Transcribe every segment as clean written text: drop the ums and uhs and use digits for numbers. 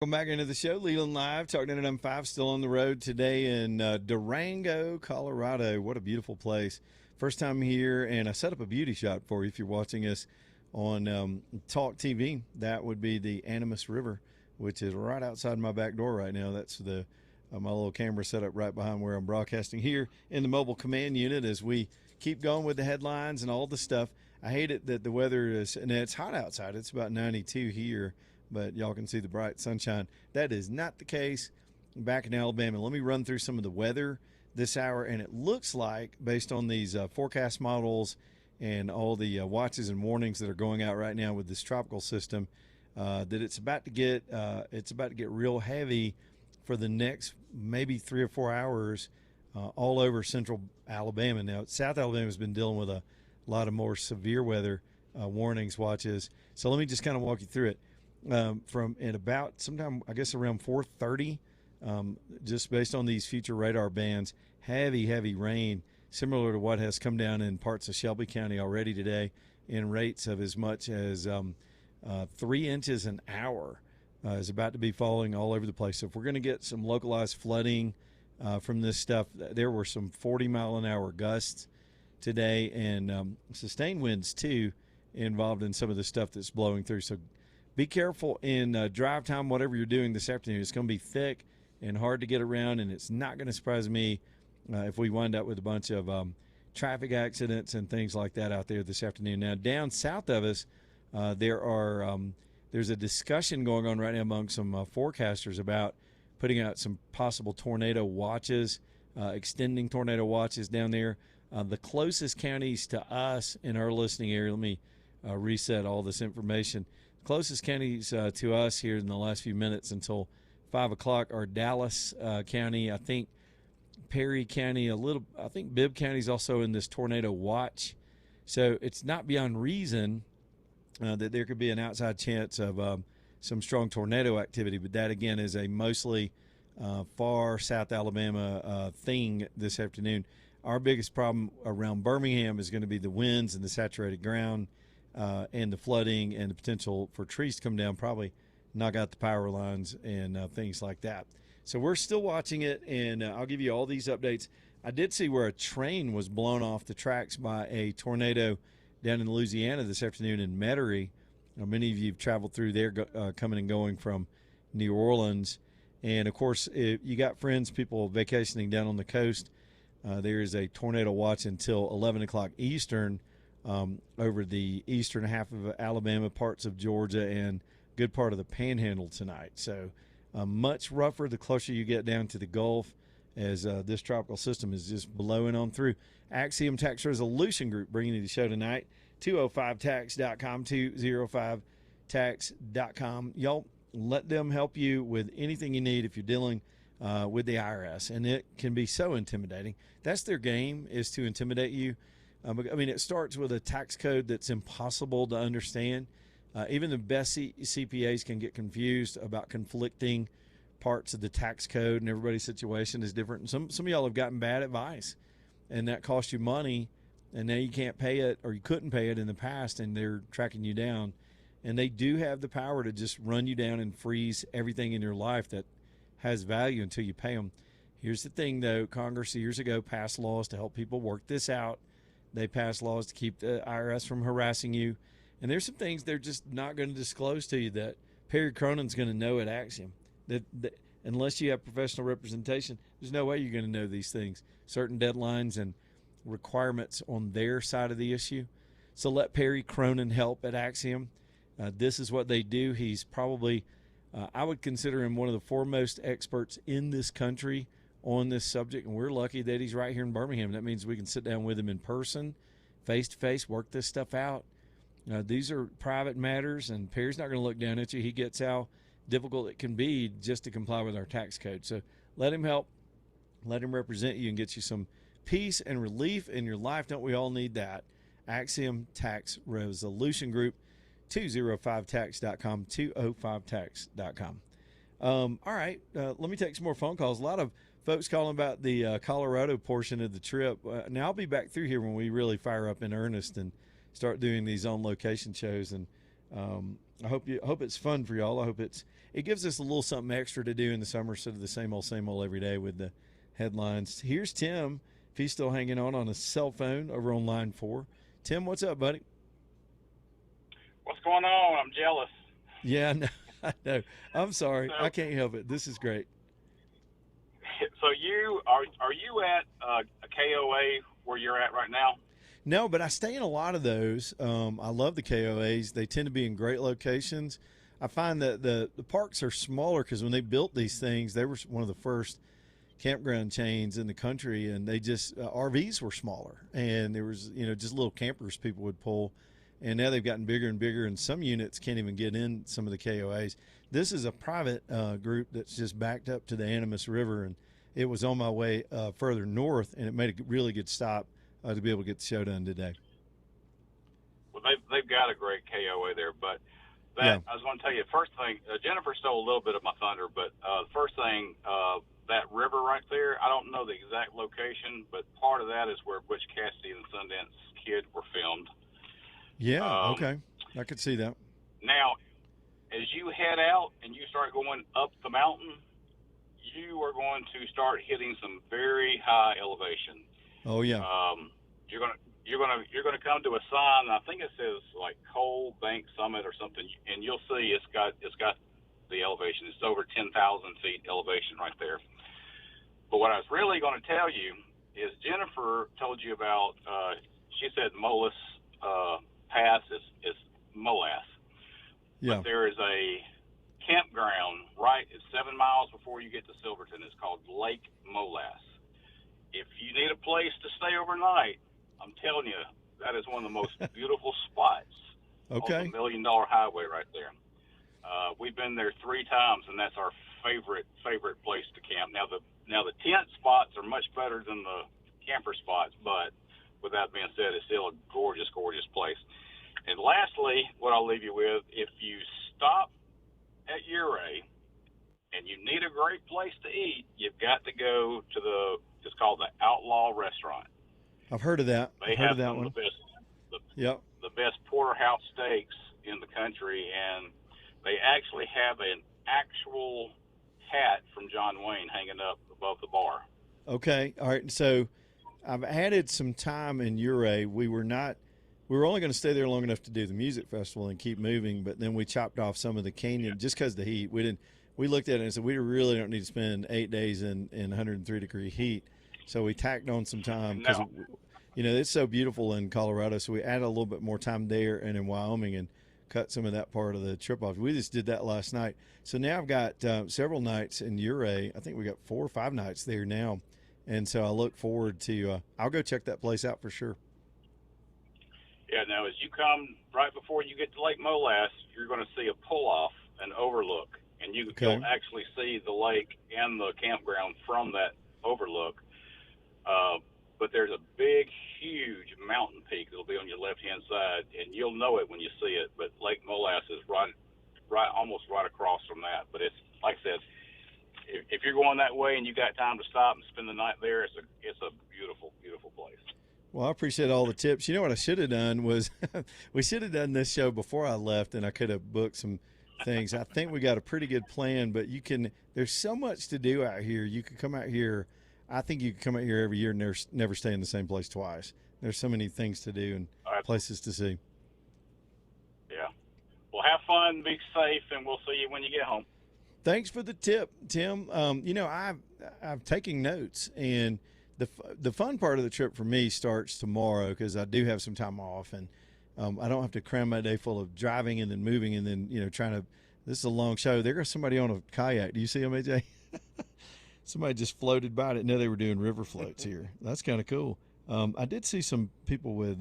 Welcome back into the show, Leland Live, Talk 995, still on the road today in Durango, Colorado. What a beautiful place. First time here, and I set up a beauty shot for you if you're watching us on Talk TV. That would be the Animas River, which is right outside my back door right now. That's the my little camera set up right behind where I'm broadcasting here in the mobile command unit as we keep going with the headlines and all the stuff. I hate it that the weather is, and it's hot outside. It's about 92 here, but y'all can see the bright sunshine. That is not the case back in Alabama. Let me run through some of the weather this hour, and it looks like, based on these forecast models and all the watches and warnings that are going out right now with this tropical system, that it's about to get real heavy for the next maybe 3 or 4 hours all over central Alabama. Now, South Alabama has been dealing with a lot of more severe weather warnings, watches. So let me just kind of walk you through it. From at about sometime, I guess around 4:30, just based on these future radar bands, heavy rain, similar to what has come down in parts of Shelby County already today, in rates of as much as 3 inches an hour is about to be falling all over the place. So if we're going to get some localized flooding from this stuff, there were some 40-mile-an-hour gusts today, and sustained winds too involved in some of the stuff that's blowing through. So be careful in drive time, whatever you're doing this afternoon. It's going to be thick and hard to get around, and it's not going to surprise me if we wind up with a bunch of traffic accidents and things like that out there this afternoon. Now, down south of us, there's a discussion going on right now among some forecasters about putting out some possible tornado watches, extending tornado watches down there. The closest counties to us in our listening area, let me reset all this information. Closest counties to us here in the last few minutes until 5 o'clock are Dallas County, I think Perry County, I think Bibb County is also in this tornado watch. So it's not beyond reason that there could be an outside chance of some strong tornado activity, but that again is a mostly far South Alabama thing this afternoon. Our biggest problem around Birmingham is going to be the winds and the saturated ground and the flooding and the potential for trees to come down, probably knock out the power lines and things like that. So we're still watching it, and I'll give you all these updates. I did see where a train was blown off the tracks by a tornado down in Louisiana this afternoon in Metairie. Many of you have traveled through there coming and going from New Orleans. And, of course, if you got friends, people vacationing down on the coast, there is a tornado watch until 11 o'clock Eastern over the eastern half of Alabama, parts of Georgia, and good part of the Panhandle tonight. So much rougher the closer you get down to the Gulf, as this tropical system is just blowing on through. Axiom Tax Resolution Group bringing you the show tonight. 205tax.com, 205tax.com. Y'all, let them help you with anything you need if you're dealing with the IRS, and it can be so intimidating. That's their game, is to intimidate you. I mean, it starts with a tax code that's impossible to understand. Even the best CPAs can get confused about conflicting parts of the tax code, and everybody's situation is different. And some of y'all have gotten bad advice, and that cost you money, and now you can't pay it, or you couldn't pay it in the past, and they're tracking you down. And they do have the power to just run you down and freeze everything in your life that has value until you pay them. Here's the thing, though. Congress years ago passed laws to help people work this out. They passed laws to keep the IRS from harassing you. And there's some things they're just not going to disclose to you that Perry Cronin's going to know at Axiom. That unless you have professional representation, there's no way you're going to know these things. Certain deadlines and requirements on their side of the issue. So let Perry Cronin help at Axiom. This is what they do. He's probably, I would consider him one of the foremost experts in this country on this subject, and we're lucky that he's right here in Birmingham. That means we can sit down with him in person, face-to-face, work this stuff out. These are private matters, and Perry's not going to look down at you. He gets how difficult it can be just to comply with our tax code. So let him help. Let him represent you and get you some peace and relief in your life. Don't we all need that? Axiom Tax Resolution Group, 205tax.com, 205tax.com. All right, let me take some more phone calls. A lot of folks calling about the Colorado portion of the trip. Now, I'll be back through here when we really fire up in earnest and start doing these on-location shows. And I hope it's fun for y'all. I hope it gives us a little something extra to do in the summer instead of the same old every day with the headlines. Here's Tim, if he's still hanging on his cell phone over on line 4. Tim, what's up, buddy? What's going on? I'm jealous. Yeah, no, I know. I'm sorry. I So, can't help it. This is great. so are you at a KOA where you're at right now? No, but I stay in a lot of those. I love the KOAs. They tend to be in great locations. I find that the parks are smaller because when they built these things, they were one of the first campground chains in the country, and they just RVs were smaller, and there was just little campers people would pull, and now they've gotten bigger and bigger, and some units can't even get in some of the KOAs. This is a private group that's just backed up to the Animas River, and it was on my way further north, and it made a really good stop to be able to get the show done today. Well, they've got a great KOA there, but Yeah. I was going to tell you first thing. Jennifer stole a little bit of my thunder, but the first thing, that river right there, I don't know the exact location, but part of that is where Butch Cassidy and the Sundance Kid were filmed. Yeah. Um, Okay. I could see that. Now, as you head out and you start going up the mountain, you are going to start hitting some very high elevation. Oh yeah. You're gonna come to a sign. I think it says like Coal Bank Summit or something, and you'll see it's got the elevation. It's over 10,000 feet elevation right there. But what I was really going to tell you is Jennifer told you about. She said Molas Pass is Molas, Yeah. but there is a campground right. It's 7 miles before you get to Silverton. It's called Lake Molas. If you need a place to stay overnight, I'm telling you, that is one of the most beautiful spots on Okay. the $1 Million Highway right there. We've been there 3 times, and that's our favorite place to camp. Now the tent spots are much better than the camper spots, but with that being said, it's still a gorgeous place. And lastly, what I'll leave you with, if you stop at Ouray and you need a great place to eat, you've got to go to it's called the Outlaw Restaurant. I've heard of that. They I've heard have of that some one. of Yep. the best porterhouse steaks in the country, and they actually have an actual hat from John Wayne hanging up above the bar. Okay. All right. So I've added some time in Ouray. We were only going to stay there long enough to do the music festival and keep moving, but then we chopped off some of the canyon just because of the heat. We looked at it and said we really don't need to spend 8 days in 103-degree heat. So we tacked on some time because No. it's so beautiful in Colorado. So we added a little bit more time there and in Wyoming and cut some of that part of the trip off. We just did that last night. So now I've got several nights in Ouray. I think we got 4 or 5 nights there now. And so I look forward to I'll go check that place out for sure. Yeah, now as you come right before you get to Lake Molas, you're going to see a pull-off, an overlook, and you'll actually see the lake and the campground from that overlook. But there's a big, huge mountain peak that'll be on your left-hand side, and you'll know it when you see it. But Lake Molas is right, almost right across from that. But it's like I said, if you're going that way and you got time to stop and spend the night there, it's a beautiful, beautiful place. Well, I appreciate all the tips. You know what I should have done was we should have done this show before I left, and I could have booked some things. I think we got a pretty good plan, but there's so much to do out here. You could come out here. I think you could come out here every year and never stay in the same place twice. There's so many things to do and places to see. Yeah. Well, have fun, be safe, and we'll see you when you get home. Thanks for the tip, Tim. I've taken notes, and the fun part of the trip for me starts tomorrow because I do have some time off, and I don't have to cram my day full of driving and then moving and then trying to. This is a long show. There goes somebody on a kayak. Do you see them, AJ? Somebody just floated by. I didn't know they were doing river floats here. That's kind of cool. I did see some people with,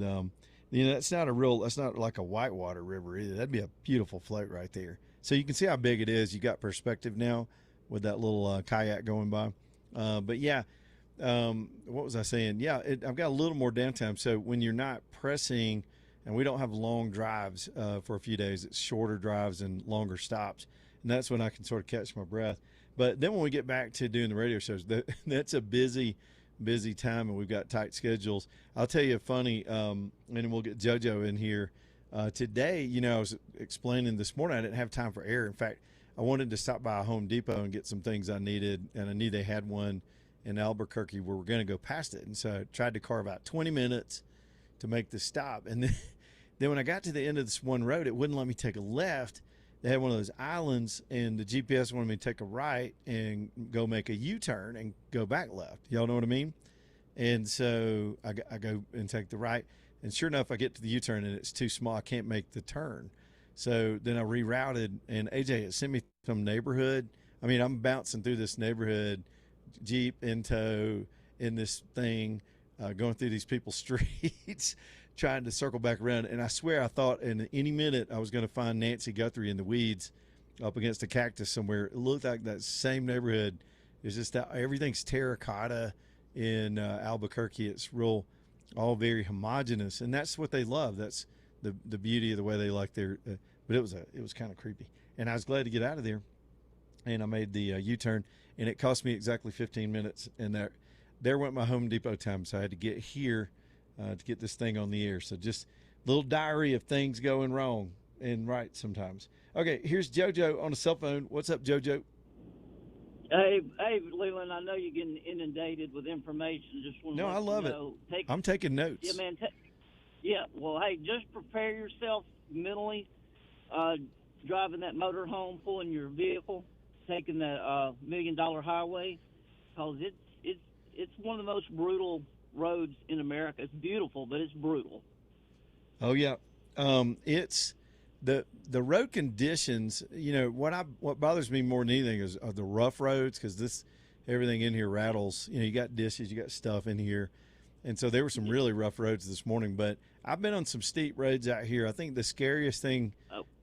that's not like a whitewater river either. That'd be a beautiful float right there. So you can see how big it is. You got perspective now with that little kayak going by. But yeah, what was I saying? Yeah, I've got a little more downtime. So when you're not pressing and we don't have long drives for a few days, it's shorter drives and longer stops. And that's when I can sort of catch my breath. But then when we get back to doing the radio shows, that's a busy time, and we've got tight schedules. I'll tell you a funny, and we'll get JoJo in here. Today, I was explaining this morning, I didn't have time for air. In fact, I wanted to stop by a Home Depot and get some things I needed, and I knew they had one in Albuquerque where we're going to go past it. And so I tried to carve out 20 minutes to make the stop. And then when I got to the end of this one road, it wouldn't let me take a left. They had one of those islands, and the GPS wanted me to take a right and go make a U-turn and go back left. Y'all know what I mean? And so I go and take the right. And sure enough, I get to the U-turn, and it's too small. I can't make the turn. So then I rerouted, and AJ had sent me some neighborhood. I mean, I'm bouncing through this neighborhood, Jeep in tow, in this thing, going through these people's streets, trying to circle back around. And I swear I thought in any minute I was going to find Nancy Guthrie in the weeds up against a cactus somewhere. It looked like that same neighborhood. It's just that everything's terracotta in Albuquerque. It's real, all very homogeneous, and that's what they love. That's the beauty of the way they like their. But it was kind of creepy, and I was glad to get out of there. And I made the U-turn, and it cost me exactly 15 minutes. And there went my Home Depot time, so I had to get here to get this thing on the air. So just a little diary of things going wrong and right sometimes. Okay, here's JoJo on a cell phone. What's up, JoJo? Hey, Leland, I know you're getting inundated with information. Just want to I love it. I'm taking notes. Yeah, man. Well, hey, just prepare yourself mentally, driving that motor home, pulling your vehicle, taking that $1 million highway, because it's one of the most brutal roads in America. It's beautiful, but it's brutal. Oh yeah, it's the road conditions. What bothers me more than anything are the rough roads, because everything in here rattles. You got dishes, you got stuff in here, and so there were some really rough roads this morning. But I've been on some steep roads out here. I think the scariest thing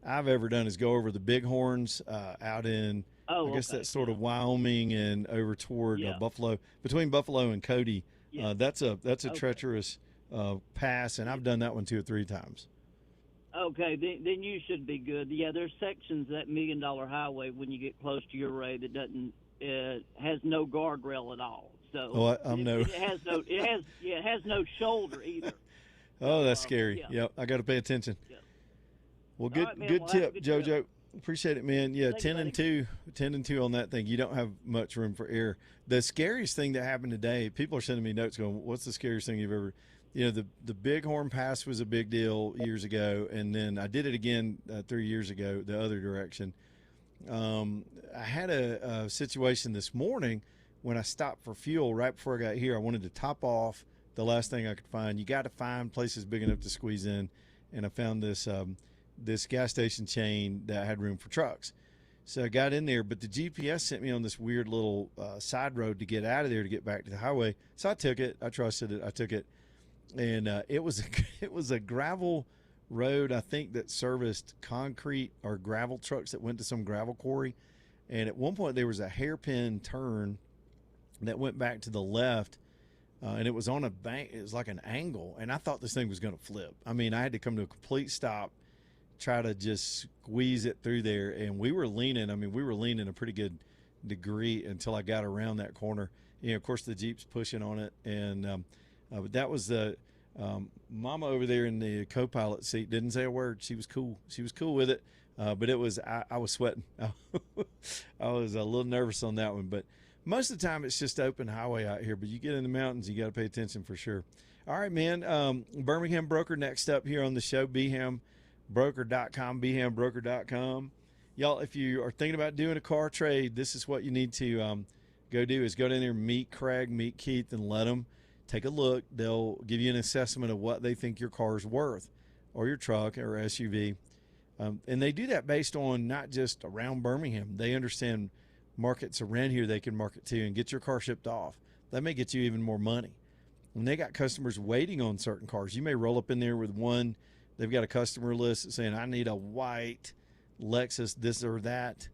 I've ever done is go over the Bighorns out in. I guess that's sort of Wyoming and over toward Buffalo, between Buffalo and Cody. Yeah. That's a treacherous pass, and I've done that one 2 or 3 times. Okay, then you should be good. Yeah, there's sections of that $1 million highway when you get close to your road that has no guardrail at all. So it has no shoulder either. Oh, that's scary. Yep, I got to pay attention. Yeah. Well, good tip, JoJo. Appreciate it, man. Yeah, Thanks, 10 and 2 on that thing. You don't have much room for error. The scariest thing that happened today, people are sending me notes going, what's the scariest thing you've ever, the Bighorn Pass was a big deal years ago. And then I did it again 3 years ago, the other direction. I had a situation this morning when I stopped for fuel right before I got here. I wanted to top off the last thing I could find. You got to find places big enough to squeeze in. And I found this gas station chain that had room for trucks. So I got in there, but the GPS sent me on this weird little side road to get out of there to get back to the highway. So I took it. I trusted it. I took it. And it was a gravel road, I think, that serviced concrete or gravel trucks that went to some gravel quarry. And at one point there was a hairpin turn that went back to the left, and it was on a bank. It was like an angle, and I thought this thing was going to flip. I mean, I had to come to a complete stop, try to just squeeze it through there, and we were leaning. I mean, we were leaning a pretty good degree until I got around that corner. Of course, the Jeep's pushing on it, and but that was the mama over there in the co-pilot seat. Didn't say a word. She was cool. She was cool with it, but it was I was sweating. I was a little nervous on that one, but most of the time it's just open highway out here. But you get in the mountains, you got to pay attention for sure. All right, man. Birmingham Broker next up here on the show. BHAMBroker.com, BHAMBroker.com. Y'all, if you are thinking about doing a car trade, this is what you need to go do is go down there, meet Craig, meet Keith, and let them take a look. They'll give you an assessment of what they think your car is worth, or your truck or SUV. And they do that based on not just around Birmingham. They understand markets around here they can market to and get your car shipped off. That may get you even more money. When they got customers waiting on certain cars, you may roll up in there with one. They've got a customer list saying, I need a white Lexus, this or that.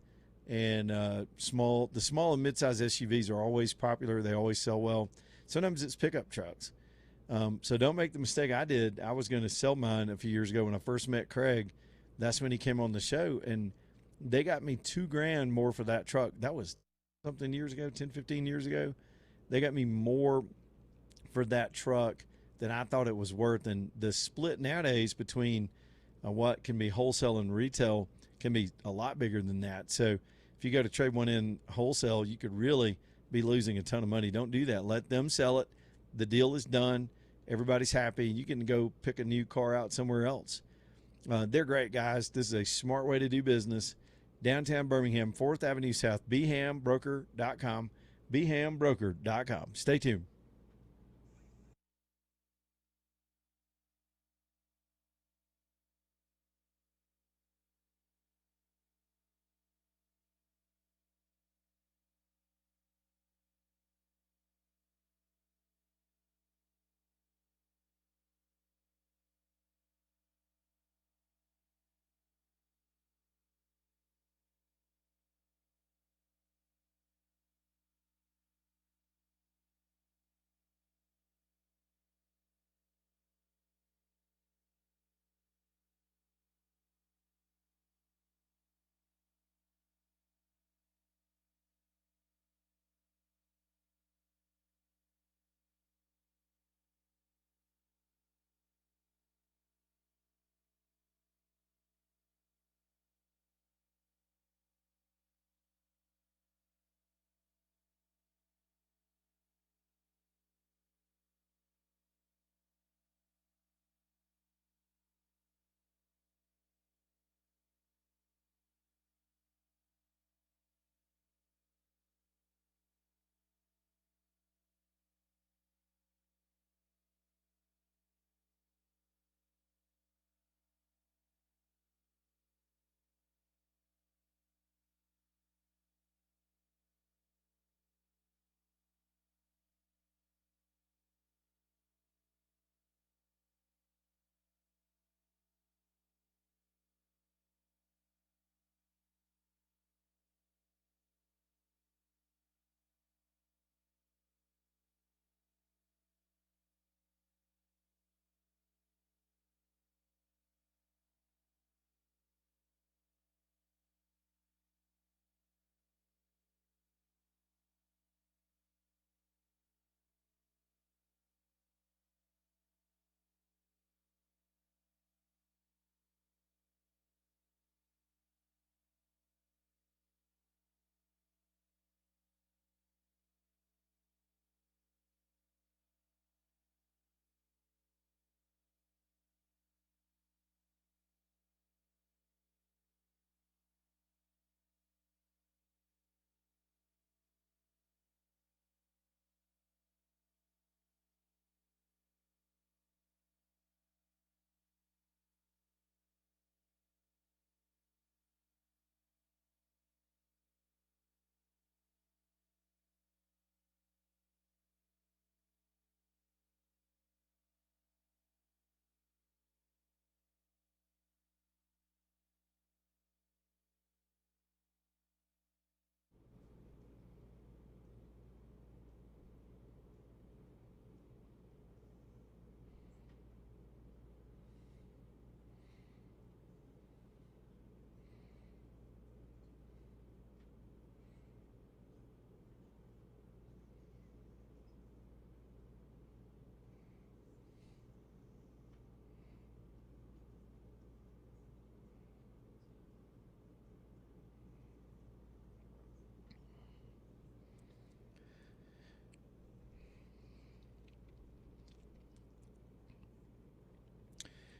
And the small and mid-size SUVs are always popular. They always sell well. Sometimes it's pickup trucks. So don't make the mistake I did. I was going to sell mine a few years ago when I first met Craig. That's when he came on the show, and they got me $2,000 more for that truck. That was something years ago, 10, 15 years ago. They got me more for that truck than I thought it was worth. And the split nowadays between what can be wholesale and retail can be a lot bigger than that. So if you go to trade one in wholesale, you could really be losing a ton of money. Don't do that. Let them sell it. The deal is done. Everybody's happy. You can go pick a new car out somewhere else. They're great guys. This is a smart way to do business. Downtown Birmingham, 4th Avenue South, BHAMBroker.com, BHAMBroker.com. Stay tuned.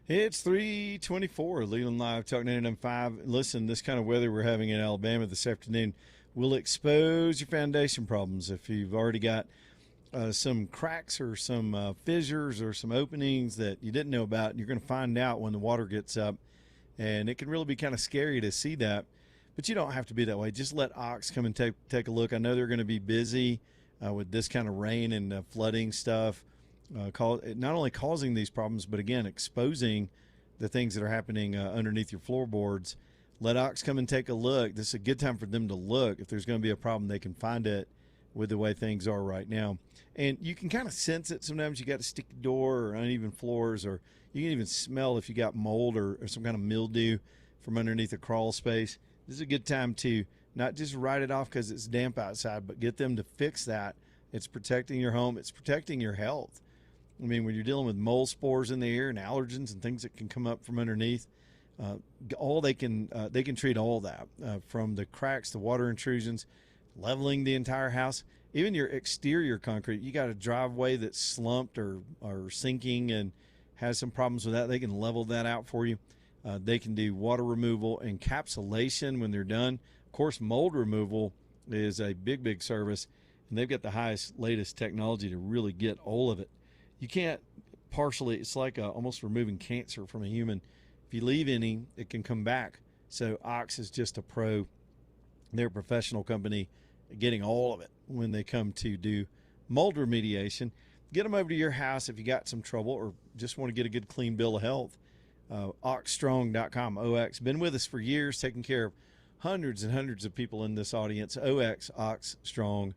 It's 324, Leland Live, Talk 99.5. Listen, this kind of weather we're having in Alabama this afternoon will expose your foundation problems. If you've already got some cracks or some fissures or some openings that you didn't know about, you're going to find out when the water gets up. And it can really be kind of scary to see that. But you don't have to be that way. Just let Ox come and take a look. I know they're going to be busy with this kind of rain and flooding stuff. Not only causing these problems, but again, exposing the things that are happening underneath your floorboards. Let Ox come and take a look. This is a good time for them to look. If there's going to be a problem, they can find it with the way things are right now. And you can kind of sense it. Sometimes you got a sticky door or uneven floors, or you can even smell if you got mold or some kind of mildew from underneath a crawl space. This is a good time to not just write it off because it's damp outside, but get them to fix that. It's protecting your home. It's protecting your health. I mean, when you're dealing with mold spores in the air and allergens and things that can come up from underneath, all they can treat all that from the cracks, the water intrusions, leveling the entire house, even your exterior concrete. You got a driveway that's slumped or sinking and has some problems with that. They can level that out for you. They can do water removal, encapsulation when they're done. Of course, mold removal is a big service, and they've got the highest, latest technology to really get all of it. You can't partially, it's like almost removing cancer from a human. If you leave any, it can come back. So Ox is just a pro. They're a professional company getting all of it when they come to do mold remediation. Get them over to your house if you got some trouble or just want to get a good clean bill of health. OXstrong.com. OX, been with us for years, taking care of hundreds and hundreds of people in this audience. OXstrong.com.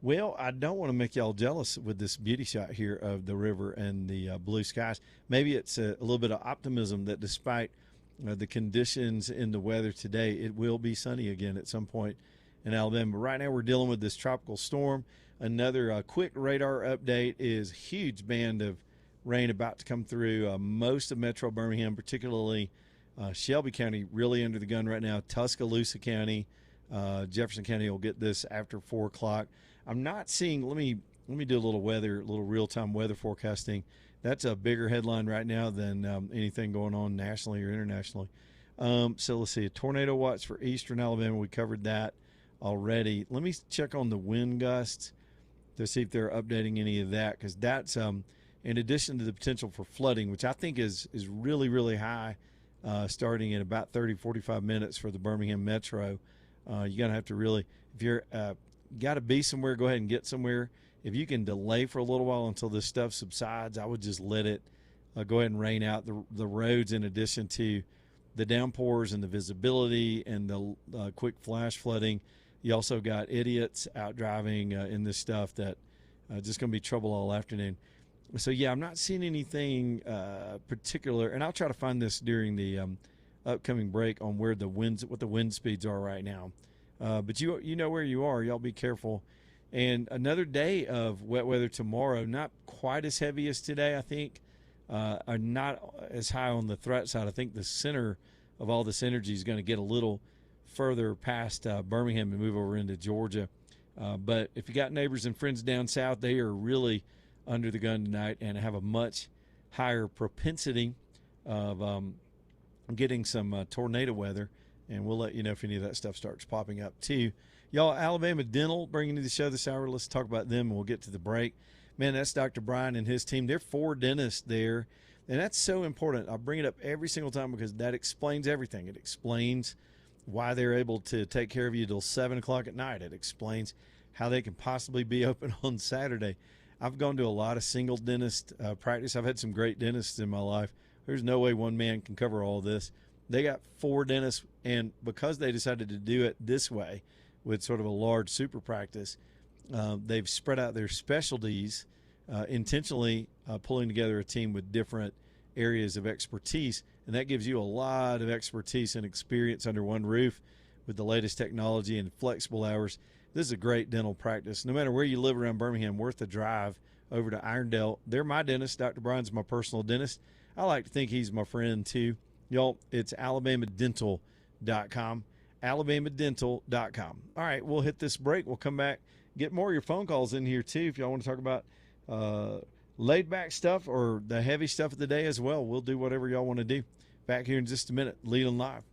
Well, I don't want to make y'all jealous with this beauty shot here of the river and the blue skies. Maybe it's a little bit of optimism that despite the conditions in the weather today, it will be sunny again at some point in Alabama. But right now we're dealing with this tropical storm. Another quick radar update is huge band of rain about to come through most of metro Birmingham, particularly Shelby County, really under the gun right now. Tuscaloosa County, Jefferson County will get this after 4 o'clock. I'm not seeing, let me do a little real-time weather forecasting. That's a bigger headline right now than anything going on nationally or internationally. So let's see, a tornado watch for eastern Alabama. We covered that already. Let me check on the wind gusts to see if they're updating any of that, because that's in addition to the potential for flooding, which I think is really high, starting in about 30-45 minutes for the Birmingham Metro. You're going to have to really, if you're got to be somewhere, go ahead and get somewhere. If you can delay for a little while until this stuff subsides, I would just let it go ahead and rain out the roads, in addition to the downpours and the visibility and the quick flash flooding. You also got idiots out driving in this stuff that just going to be trouble all afternoon. So, yeah, I'm not seeing anything particular, and I'll try to find this during the upcoming break on what the wind speeds are right now. But you know where you are. Y'all be careful. And another day of wet weather tomorrow, not quite as heavy as today, I think, are not as high on the threat side. I think the center of all this energy is going to get a little further past Birmingham and move over into Georgia. But if you got neighbors and friends down south, they are really under the gun tonight and have a much higher propensity of getting some tornado weather. And we'll let you know if any of that stuff starts popping up too. Y'all, Alabama Dental bringing you the show this hour. Let's talk about them and we'll get to the break. Man, that's Dr. Brian and his team. They're 4 dentists there. And that's so important. I bring it up every single time because that explains everything. It explains why they're able to take care of you till 7 o'clock at night. It explains how they can possibly be open on Saturday. I've gone to a lot of single dentist practice. I've had some great dentists in my life. There's no way one man can cover all this. They got 4 dentists, and because they decided to do it this way with sort of a large super practice, they've spread out their specialties, intentionally pulling together a team with different areas of expertise, and that gives you a lot of expertise and experience under one roof with the latest technology and flexible hours. This is a great dental practice. No matter where you live around Birmingham, worth the drive over to Irondale. They're my dentist. Dr. Brian's my personal dentist. I like to think he's my friend too. Y'all, it's alabamadental.com, alabamadental.com. All right, we'll hit this break. We'll come back, get more of your phone calls in here too if y'all want to talk about laid-back stuff or the heavy stuff of the day as well. We'll do whatever y'all want to do. Back here in just a minute. Leland Live.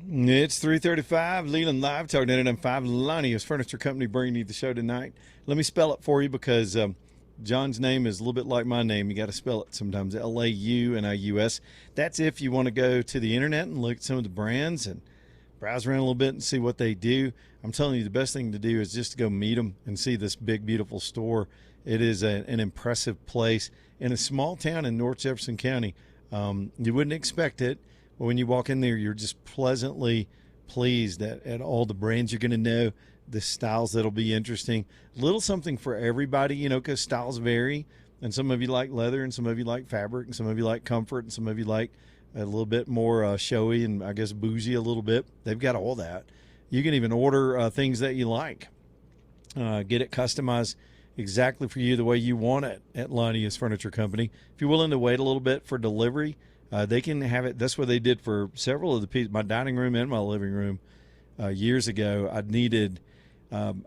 It's 3:35, Leland Live, talking to M5. Lonnie's Furniture Company bringing you the show tonight. Let me spell it for you because John's name is a little bit like my name. You got to spell it sometimes, Launius. That's if you want to go to the internet and look at some of the brands and browse around a little bit and see what they do. I'm telling you, the best thing to do is just to go meet them and see this big, beautiful store. It is an impressive place in a small town in North Jefferson County. You wouldn't expect it. But when you walk in there, you're just pleasantly pleased at all the brands you're going to know, the styles that'll be interesting. Little something for everybody, you know, because styles vary. And some of you like leather, and some of you like fabric, and some of you like comfort, and some of you like a little bit more showy and, I guess, bougie a little bit. They've got all that. You can even order things that you like. Get it customized exactly for you the way you want it at Lonnie's Furniture Company. If you're willing to wait a little bit for delivery, they can have it. That's what they did for several of the pieces, my dining room and my living room years ago.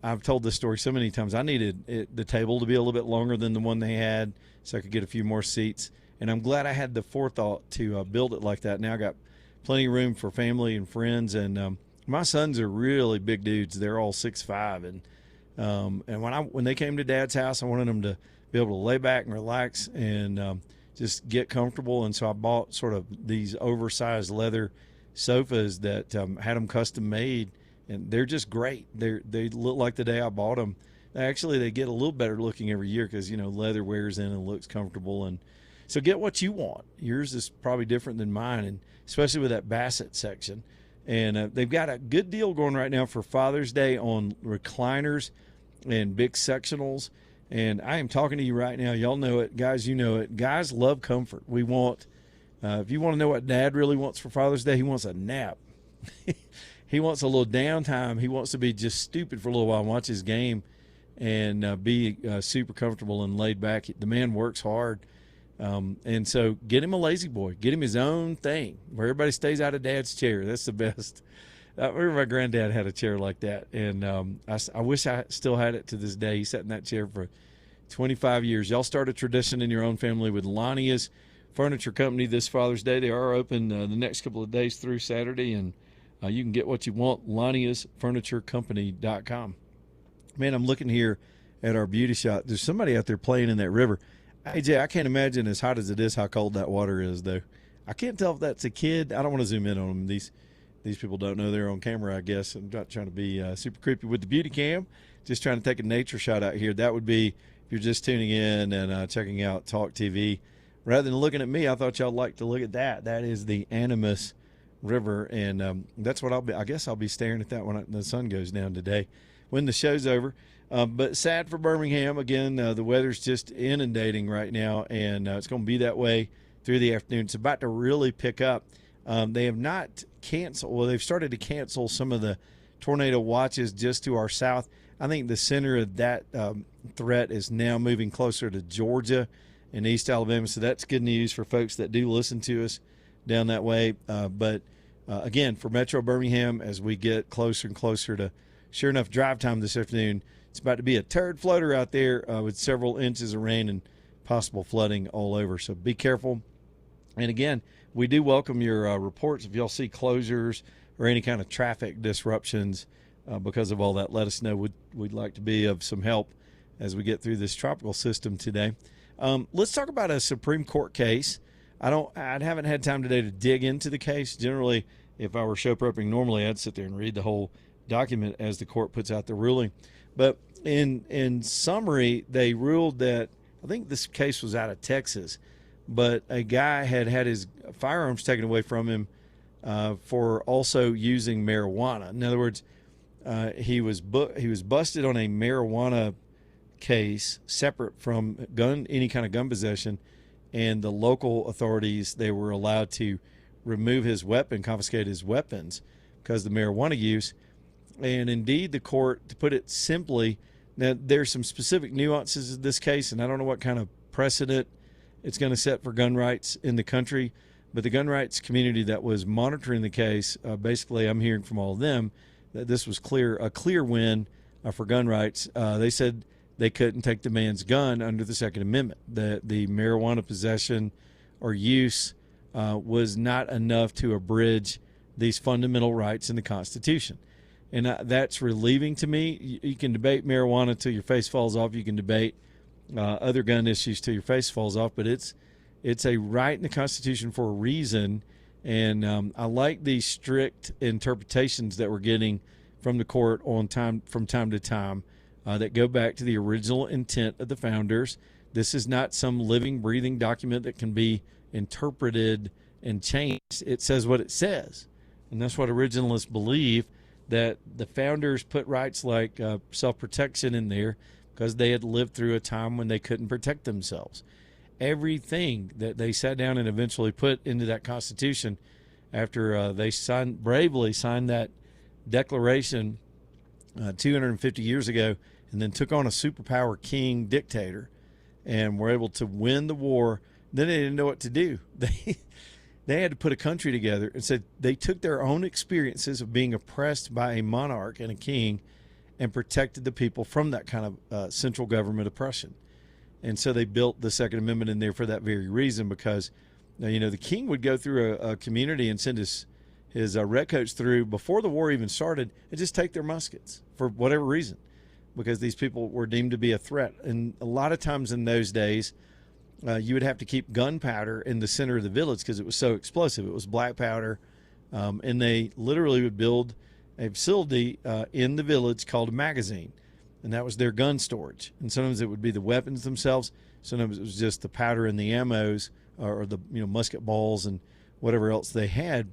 I've told this story so many times. I needed the table to be a little bit longer than the one they had so I could get a few more seats. And I'm glad I had the forethought to build it like that. Now I got plenty of room for family and friends. And my sons are really big dudes. They're all 6'5". And when they came to Dad's house, I wanted them to be able to lay back and relax and just get comfortable. And so I bought sort of these oversized leather sofas that had them custom made, and they're just great. They look like the day I bought them. Actually, they get a little better looking every year because, you know, leather wears in and looks comfortable. And so get what you want. Yours is probably different than mine, and especially with that Bassett section. And they've got a good deal going right now for Father's Day on recliners and big sectionals. And I am talking to you right now. Y'all know it. Guys, you know it. Guys love comfort. We want, if you want to know what Dad really wants for Father's Day, he wants a nap. He wants a little downtime. He wants to be just stupid for a little while and watch his game and be super comfortable and laid back. The man works hard. And so get him a lazy boy. Get him his own thing where everybody stays out of Dad's chair. That's the best. I remember my granddad had a chair like that, and I wish I still had it to this day. He sat in that chair for 25 years. Y'all start a tradition in your own family with Lonnie's Furniture Company this Father's Day. They are open the next couple of days through Saturday, and you can get what you want, LoniusFurnitureCompany.com. Man, I'm looking here at our beauty shop. There's somebody out there playing in that river. AJ, I can't imagine as hot as it is how cold that water is, though. I can't tell if that's a kid. I don't want to zoom in on them. These people don't know they're on camera, I guess. I'm not trying to be super creepy with the beauty cam, just trying to take a nature shot out here. That would be, if you're just tuning in and checking out Talk TV, rather than looking at me, I thought y'all like to look at that. That is the Animas River, and that's what I guess I'll be staring at that when the sun goes down today when the show's over. But sad for Birmingham. Again, the weather's just inundating right now, and it's going to be that way through the afternoon. It's about to really pick up. They have not canceled. Well, they've started to cancel some of the tornado watches just to our south. I think the center of that threat is now moving closer to Georgia and East Alabama. So that's good news for folks that do listen to us down that way. But again, for Metro Birmingham, as we get closer and closer to, sure enough, drive time this afternoon, it's about to be a turd floater out there with several inches of rain and possible flooding all over. So be careful. And again, we do welcome your reports. If y'all see closures or any kind of traffic disruptions because of all that, let us know. We'd like to be of some help as we get through this tropical system today. Let's talk about a Supreme Court case. I haven't had time today to dig into the case. Generally, if I were show prepping normally, I'd sit there and read the whole document as the court puts out the ruling. But in summary, they ruled that, I think this case was out of Texas, but a guy had his firearms taken away from him for also using marijuana. In other words, he was busted on a marijuana case separate from any kind of gun possession, and the local authorities, they were allowed to remove his weapon, confiscate his weapons because of the marijuana use. And indeed, the court, to put it simply, now there's some specific nuances in this case, and I don't know what kind of precedent it's going to set for gun rights in the country, but the gun rights community that was monitoring the case, basically I'm hearing from all of them that this was a clear win for gun rights. They said they couldn't take the man's gun under the Second Amendment. The marijuana possession or use was not enough to abridge these fundamental rights in the Constitution. And that's relieving to me. You can debate marijuana till your face falls off. You can debate other gun issues till your face falls off. But it's a right in the Constitution for a reason. And I like these strict interpretations that we're getting from the court from time to time that go back to the original intent of the founders. This is not some living, breathing document that can be interpreted and changed. It says what it says. And that's what originalists believe, that the founders put rights like self-protection in there because they had lived through a time when they couldn't protect themselves. Everything that they sat down and eventually put into that Constitution after they bravely signed that Declaration 250 years ago, and then took on a superpower king dictator and were able to win the war, then they didn't know what to do. They had to put a country together, and said they took their own experiences of being oppressed by a monarch and a king and protected the people from that kind of central government oppression. And so they built the Second Amendment in there for that very reason, because the king would go through a community and send his redcoats through before the war even started and just take their muskets for whatever reason, because these people were deemed to be a threat. And a lot of times in those days, you would have to keep gunpowder in the center of the village because it was so explosive. It was black powder, and they literally would build a facility in the village called a magazine, and that was their gun storage. And sometimes it would be the weapons themselves. Sometimes it was just the powder and the ammos, or the musket balls and whatever else they had,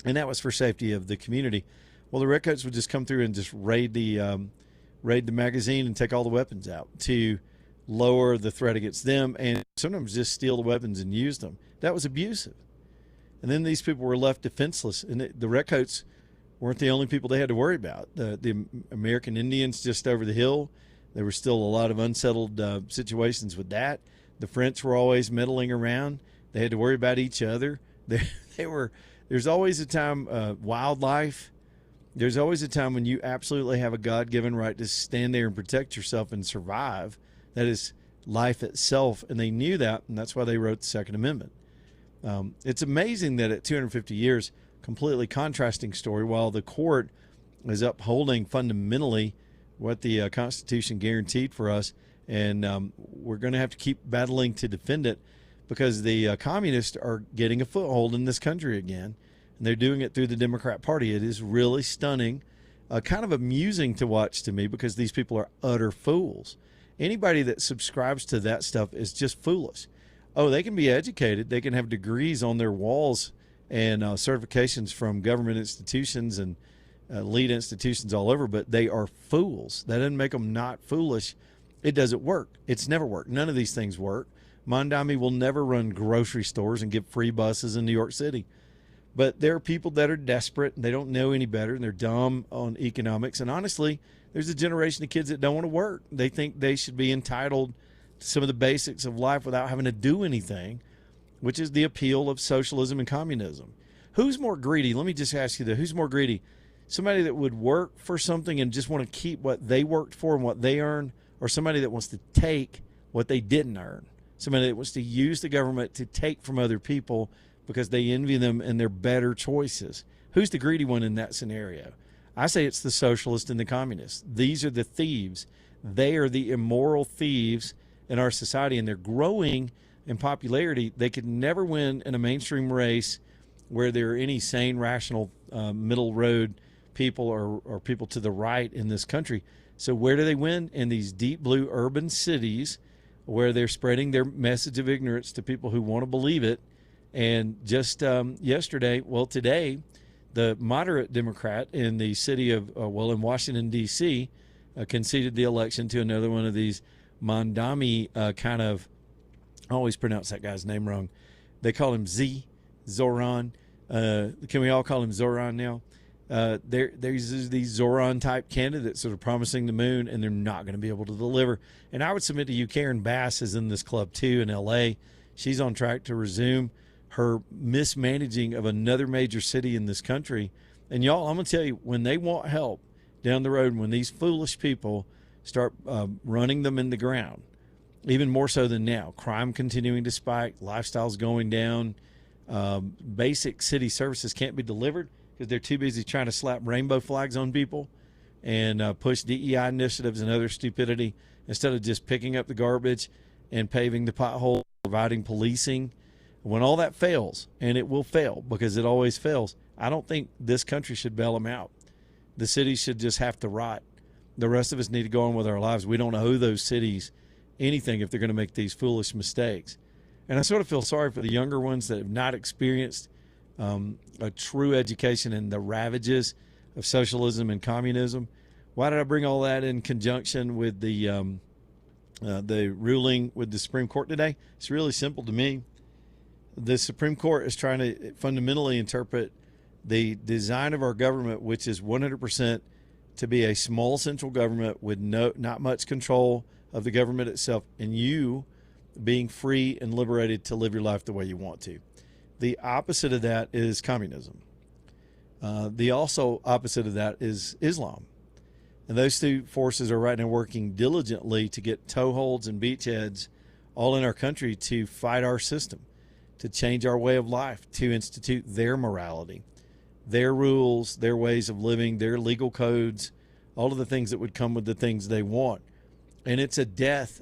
and that was for safety of the community. Well, the redcoats would just come through and just raid the magazine and take all the weapons out to lower the threat against them, and sometimes just steal the weapons and use them. That was abusive. And then these people were left defenseless, and the redcoats weren't the only people they had to worry about. The American Indians just over the hill, there were still a lot of unsettled situations with that. The French were always meddling around. They had to worry about each other. There's always a time, wildlife. There's always a time when you absolutely have a God-given right to stand there and protect yourself and survive. That is life itself, and they knew that, and that's why they wrote the Second Amendment. It's amazing that at 250 years, completely contrasting story, while the court is upholding fundamentally what the Constitution guaranteed for us, and we're going to have to keep battling to defend it, because the communists are getting a foothold in this country again, and they're doing it through the Democrat Party. It is really stunning, kind of amusing to watch to me, because these people are utter fools. Anybody that subscribes to that stuff is just foolish. Oh, they can be educated. They can have degrees on their walls and certifications from government institutions and elite institutions all over, but they are fools. That doesn't make them not foolish. It doesn't work. It's never worked. None of these things work. Mondami will never run grocery stores and give free buses in New York City. But there are people that are desperate, and they don't know any better, and they're dumb on economics. And honestly, there's a generation of kids that don't want to work. They think they should be entitled to some of the basics of life without having to do anything, which is the appeal of socialism and communism. Who's more greedy? Let me just ask you that. Who's more greedy? Somebody that would work for something and just want to keep what they worked for and what they earn, or somebody that wants to take what they didn't earn? Somebody that wants to use the government to take from other people because they envy them and their better choices. Who's the greedy one in that scenario? I say it's the socialist and the communist. These are the thieves. They are the immoral thieves in our society, and they're growing in popularity. They could never win in a mainstream race where there are any sane, rational, middle road people or people to the right in this country. So where do they win? In these deep blue urban cities where they're spreading their message of ignorance to people who want to believe it. And just today, the moderate Democrat in the city of, in Washington, D.C., conceded the election to another one of these Mondami kind of, I always pronounce that guy's name wrong. They call him Zoran. Can we all call him Zoran now? There's these Zoran-type candidates that are promising the moon, and they're not going to be able to deliver. And I would submit to you, Karen Bass is in this club too in L.A. She's on track to resume her mismanaging of another major city in this country. And y'all, I'm going to tell you, when they want help down the road, when these foolish people start running them in the ground, even more so than now, crime continuing to spike, lifestyles going down, Basic city services can't be delivered because they're too busy trying to slap rainbow flags on people and push DEI initiatives and other stupidity instead of just picking up the garbage and paving the potholes, providing policing. When all that fails, and it will fail because it always fails, I don't think this country should bail them out. The cities should just have to rot. The rest of us need to go on with our lives. We don't owe those cities anything if they're going to make these foolish mistakes. And I sort of feel sorry for the younger ones that have not experienced a true education in the ravages of socialism and communism. Why did I bring all that in conjunction with the ruling with the Supreme Court today? It's really simple to me. The Supreme Court is trying to fundamentally interpret the design of our government, which is 100% to be a small central government with not much control of the government itself, and you being free and liberated to live your life the way you want to. The opposite of that is communism. The also opposite of that is Islam. And those two forces are right now working diligently to get toeholds and beachheads all in our country to fight our system, to change our way of life, to institute their morality, their rules, their ways of living, their legal codes, all of the things that would come with the things they want. And it's a death.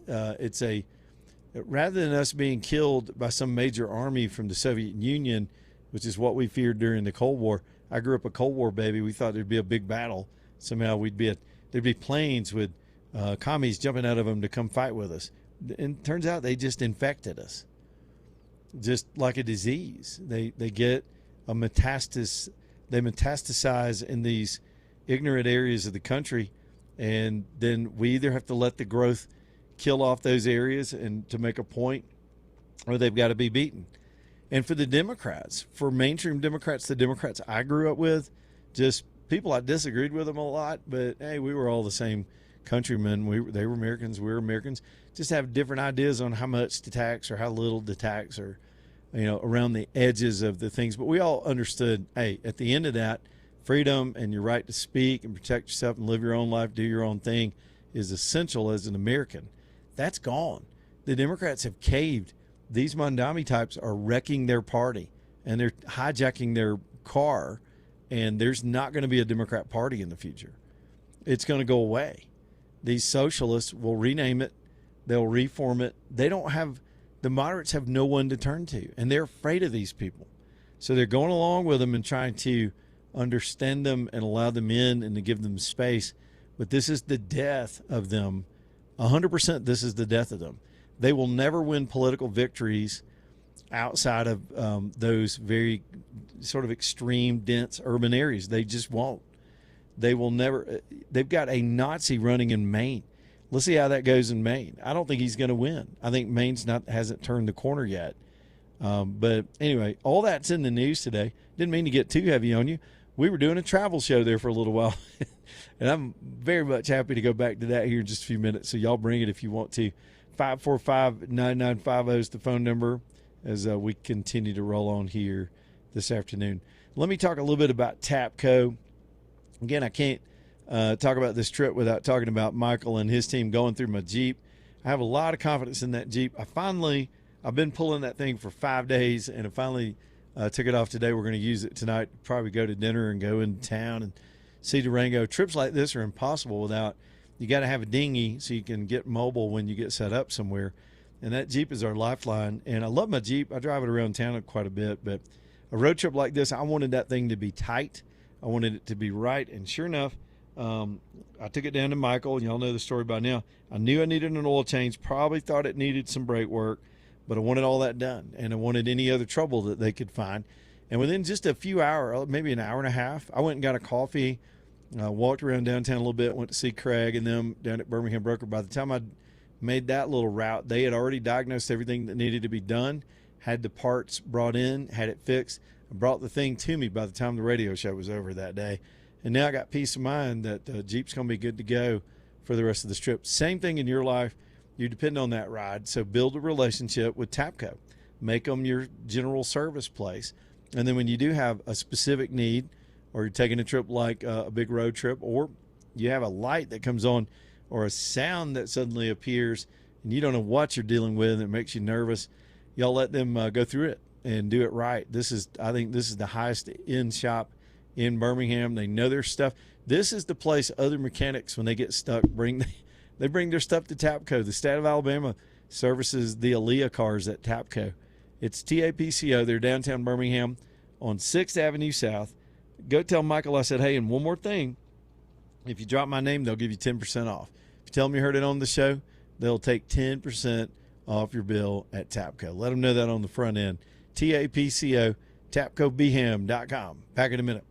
Rather than us being killed by some major army from the Soviet Union, which is what we feared during the Cold War. I grew up a Cold War baby. We thought there'd be a big battle. Somehow there'd be planes with commies jumping out of them to come fight with us. And it turns out they just infected us, just like a disease. They get a metastasis. They metastasize in these ignorant areas of the country, and then we either have to let the growth kill off those areas and to make a point, or they've got to be beaten. And for the Democrats, for mainstream Democrats, the Democrats I grew up with, just people I disagreed with them a lot, but hey, we were all the same countrymen. They were Americans, we were Americans. Just have different ideas on how much to tax or how little to tax, or around the edges of the things. But we all understood, hey, at the end of that, freedom and your right to speak and protect yourself and live your own life, do your own thing, is essential as an American. That's gone. The Democrats have caved. These Mondami types are wrecking their party, and they're hijacking their car, and there's not going to be a Democrat Party in the future. It's going to go away. These socialists will rename it. They'll reform it. The moderates have no one to turn to, and they're afraid of these people. So they're going along with them and trying to understand them and allow them in and to give them space. But this is the death of them. 100% this is the death of them. They will never win political victories outside of those very sort of extreme, dense urban areas. They just won't. They will never. They've got a Nazi running in Maine. Let's see how that goes in Maine. I don't think he's going to win. I think Maine's hasn't turned the corner yet. But anyway, all that's in the news today. Didn't mean to get too heavy on you. We were doing a travel show there for a little while, and I'm very much happy to go back to that here in just a few minutes. So y'all bring it if you want to. 545-9950 is the phone number as we continue to roll on here this afternoon. Let me talk a little bit about TAPCO. Again, I can't talk about this trip without talking about Michael and his team going through my Jeep. I have a lot of confidence in that Jeep. I've been pulling that thing for 5 days, and I finally took it off today. We're going to use it tonight, probably go to dinner and go into town and see Durango. Trips like this are impossible without, you got to have a dinghy so you can get mobile when you get set up somewhere. And that Jeep is our lifeline. And I love my Jeep. I drive it around town quite a bit. But a road trip like this, I wanted that thing to be tight. I wanted it to be right. And sure enough, I took it down to Michael, and y'all know the story by now. I knew I needed an oil change, probably thought it needed some brake work, but I wanted all that done, and I wanted any other trouble that they could find. And within just a few hours, maybe an hour and a half, I went and got a coffee, walked around downtown a little bit, went to see Craig and them down at Birmingham Broker. By the time I made that little route, they had already diagnosed everything that needed to be done, had the parts brought in, had it fixed, and brought the thing to me by the time the radio show was over that day. And now I got peace of mind that Jeep's going to be good to go for the rest of this trip. Same thing in your life. You depend on that ride. So build a relationship with TAPCO. Make them your general service place. And then when you do have a specific need, or you're taking a trip like a big road trip, or you have a light that comes on or a sound that suddenly appears and you don't know what you're dealing with and it makes you nervous, y'all let them go through it. and do it right. I think this is the highest end shop in Birmingham. They know their stuff. This is the place other mechanics, when they get stuck, they bring their stuff to Tapco. The state of Alabama services the Aaliyah cars at Tapco. It's TAPCO. They're downtown Birmingham on 6th Avenue South. Go tell Michael I said, hey, and one more thing. If you drop my name, they'll give you 10% off. If you tell them you heard it on the show, they'll take 10% off your bill at Tapco. Let them know that on the front end. TAPCO, TapcoBham.com. Back in a minute.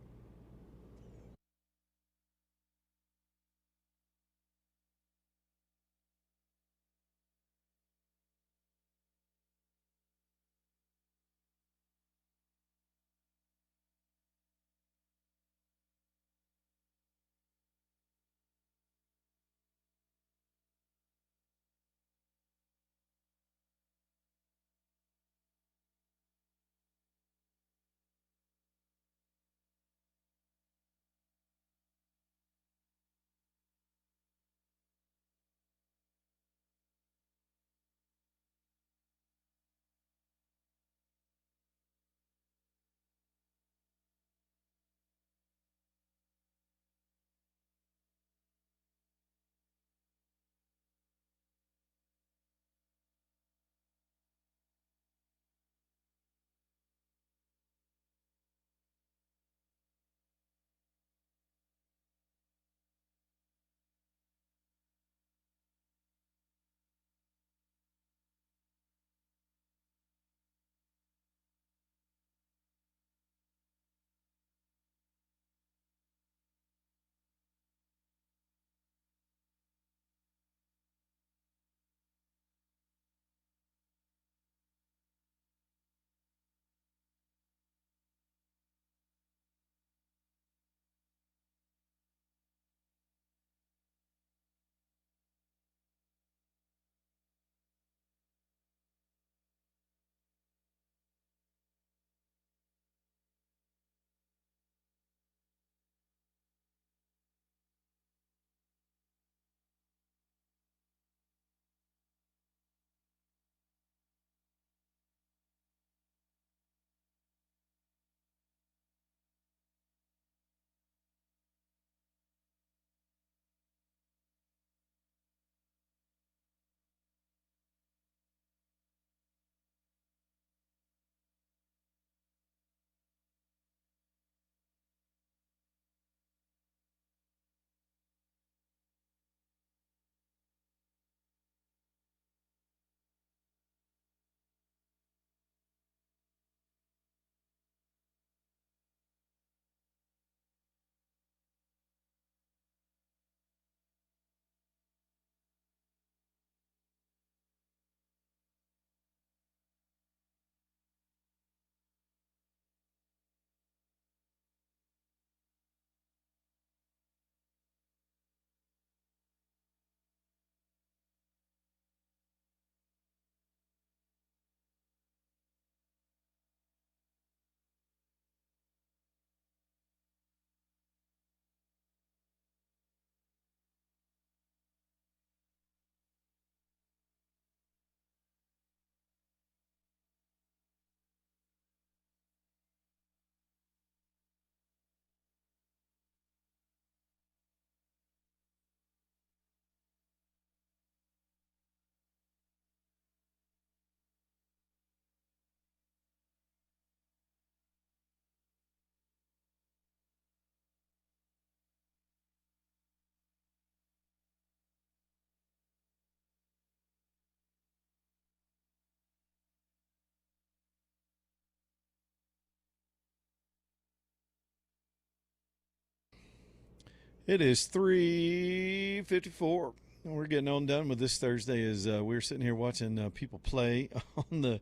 It is 3:54. We're getting on done with this Thursday as we're sitting here watching people play on the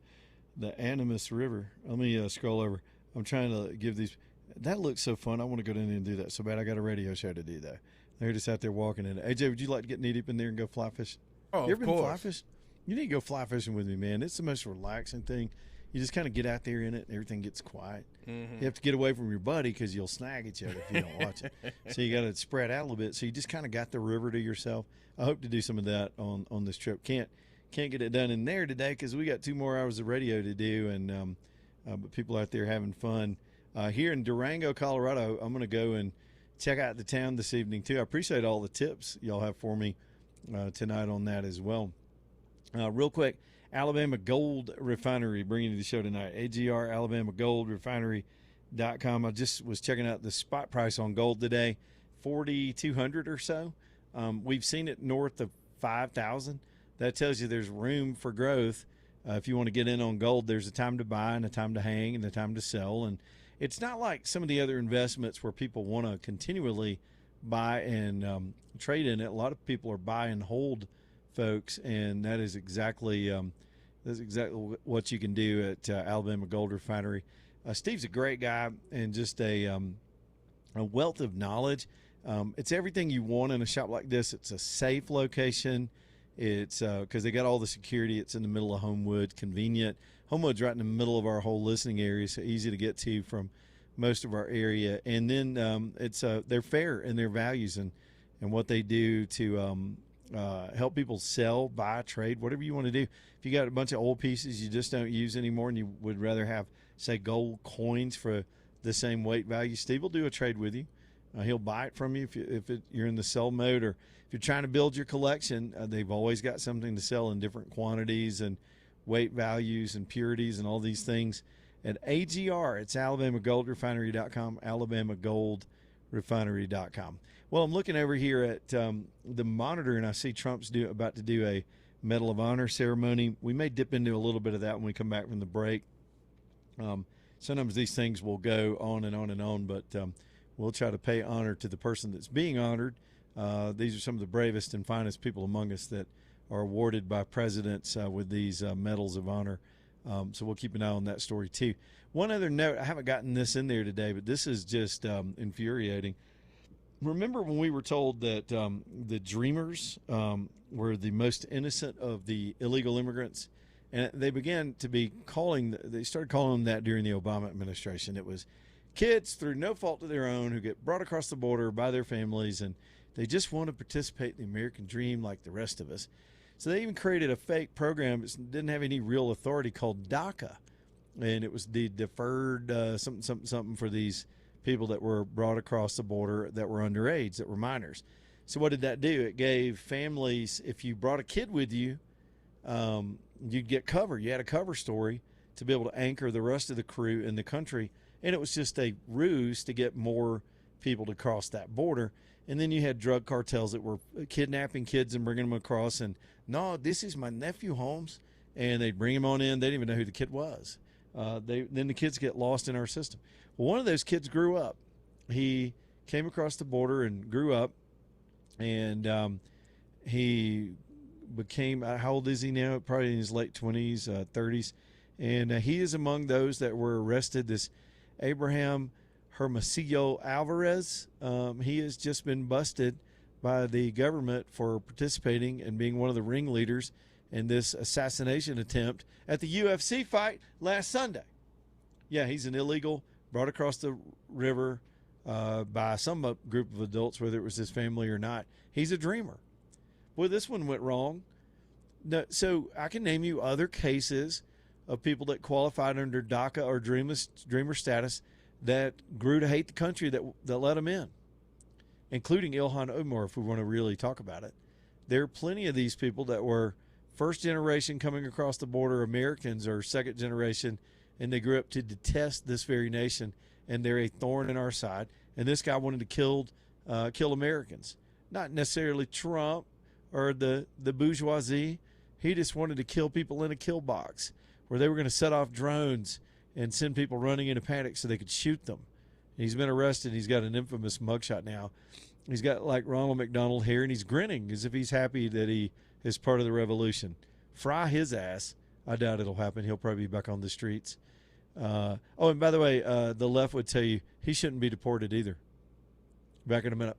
Animas River. Let me scroll over. I'm trying to give these. That looks so fun. I want to go down there and do that so bad. I got a radio show to do that. They're just out there walking in. AJ, would you like to get knee deep in there and go fly fishing? Oh, you ever of been course. fly fishing? You need to go fly fishing with me, man. It's the most relaxing thing. You just kind of get out there in it and everything gets quiet. Mm-hmm. You have to get away from your buddy because you'll snag each other if you don't watch it. So you got to spread out a little bit. So you just kind of got the river to yourself. I hope to do some of that on this trip. Can't get it done in there today because we got 2 more hours of radio to do, and but people out there having fun. Here in Durango, Colorado, I'm going to go and check out the town this evening, too. I appreciate all the tips y'all have for me tonight on that as well. Real quick, Alabama Gold Refinery bringing you the show tonight. AGR, Alabama Gold Refinery.com. I just was checking out the spot price on gold today, 4,200 or so. We've seen it north of 5,000. That tells you there's room for growth. If you want to get in on gold, there's a time to buy and a time to hang and a time to sell. And it's not like some of the other investments where people want to continually buy and trade in it. A lot of people are buy and hold folks, and that is exactly what you can do at Alabama Gold Refinery. Steve's a great guy and just a wealth of knowledge. It's everything you want in a shop like this. It's a safe location. It's because they got all the security. It's in the middle of Homewood, convenient. Homewood's right in the middle of our whole listening area, so easy to get to from most of our area. And then they're fair in their values and what they do to help people sell, buy, trade, whatever you want to do. If you got a bunch of old pieces you just don't use anymore and you would rather have, say, gold coins for the same weight value, Steve will do a trade with you. He'll buy it from you if you're in the sell mode, or if you're trying to build your collection. They've always got something to sell in different quantities and weight values and purities and all these things. At AGR, it's AlabamaGoldRefinery.com, AlabamaGoldRefinery.com. Well, I'm looking over here at the monitor, and I see Trump's about to do a Medal of Honor ceremony. We may dip into a little bit of that when we come back from the break. Sometimes these things will go on and on and on, but we'll try to pay honor to the person that's being honored. These are some of the bravest and finest people among us that are awarded by presidents with these medals of honor. So we'll keep an eye on that story, too. One other note, I haven't gotten this in there today, but this is just infuriating. Remember when we were told that the Dreamers were the most innocent of the illegal immigrants? And they began to be they started calling them that during the Obama administration. It was kids through no fault of their own who get brought across the border by their families, and they just want to participate in the American dream like the rest of us. So they even created a fake program that didn't have any real authority called DACA, and it was the deferred something for these people that were brought across the border that were underage, that were minors. So what did that do? It gave families, if you brought a kid with you, you'd get cover. You had a cover story to be able to anchor the rest of the crew in the country. And it was just a ruse to get more people to cross that border. And then you had drug cartels that were kidnapping kids and bringing them across. And, no, this is my nephew Holmes. And they'd bring him on in. They didn't even know who the kid was. Then the kids get lost in our system. Well, one of those kids grew up. He came across the border and grew up. And he became, how old is he now? Probably in his late 20s, 30s. And he is among those that were arrested. This Abraham Hermosillo Alvarez, he has just been busted by the government for participating and being one of the ringleaders in this assassination attempt at the UFC fight last Sunday. Yeah, he's an illegal, brought across the river by some group of adults, whether it was his family or not. He's a dreamer. Boy, this one went wrong. No, so I can name you other cases of people that qualified under DACA or dreamer status that grew to hate the country that let them in, including Ilhan Omar, if we want to really talk about it. There are plenty of these people that were first generation coming across the border Americans or second generation, and they grew up to detest this very nation, and they're a thorn in our side. And this guy wanted to kill Americans, not necessarily Trump or the bourgeoisie. He just wanted to kill people in a kill box where they were going to set off drones and send people running into panic so they could shoot them. He's been arrested. He's got an infamous mugshot now. He's got like Ronald McDonald hair, and he's grinning as if he's happy that he is part of the revolution. Fry his ass. I doubt it'll happen. He'll probably be back on the streets. And by the way, the left would tell you he shouldn't be deported either. Back in a minute.